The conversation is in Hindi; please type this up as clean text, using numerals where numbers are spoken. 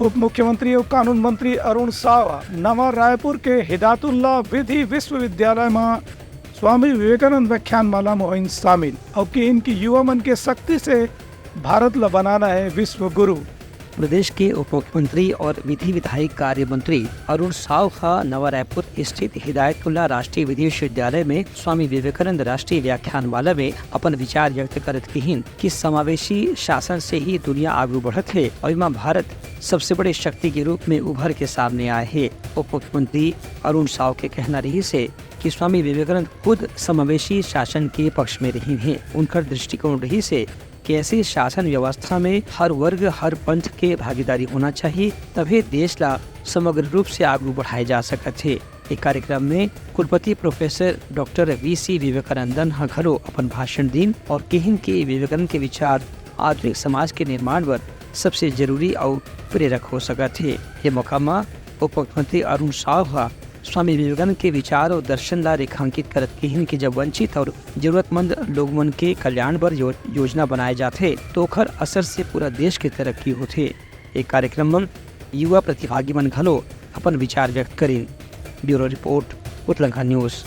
उप मुख्यमंत्री और कानून मंत्री अरुण साव नवा रायपुर के हिदायतुल्लाह विधि विश्वविद्यालय में स्वामी विवेकानंद व्याख्यानमाला में शामिल और कि इनकी युवा मन के शक्ति से भारत ला बनाना है विश्व गुरु। प्रदेश के उप मुख्यमंत्री और विधि विधायी कार्य मंत्री अरुण साव का नवा रायपुर स्थित हिदायतुल्लाह राष्ट्रीय विधि विश्वविद्यालय में स्वामी विवेकानंद राष्ट्रीय व्याख्यानमाला में अपन विचार व्यक्त करत कहिन कि समावेशी शासन से ही दुनिया आगे बढ़त है और इसमें भारत सबसे बड़े शक्ति के रूप में उभर के सामने आए है। उप मुख्यमंत्री अरुण साव के कहना रही से कि स्वामी विवेकानंद खुद समावेशी शासन के पक्ष में रही हैं। उनका दृष्टिकोण रही से कि ऐसी शासन व्यवस्था में हर वर्ग हर पंथ के भागीदारी होना चाहिए, तभी देश ला समग्र रूप से आगे बढ़ाए जा सकते है। एक कार्यक्रम में कुलपति प्रोफेसर डॉक्टर वी.सी. विवेकानंदन घलो अपन भाषण दिन और कहिन के विवेकानंद के विचार आधुनिक समाज के निर्माण पर सबसे जरूरी और प्रेरक हो सकते है। ये मौका में उप मुख्यमंत्री अरुण साव स्वामी विवेकानंद के विचार और दर्शन ला रेखांकित करत कहिन कि जब वंचित और जरूरतमंद लोग मन के कल्याण पर योजना बनाए जाते तो ओखर असर से पूरा देश के तरक्की होते। एक कार्यक्रम में युवा प्रतिभागी मन घलो अपन विचार व्यक्त करें। Bureau report, Uttarakhand news.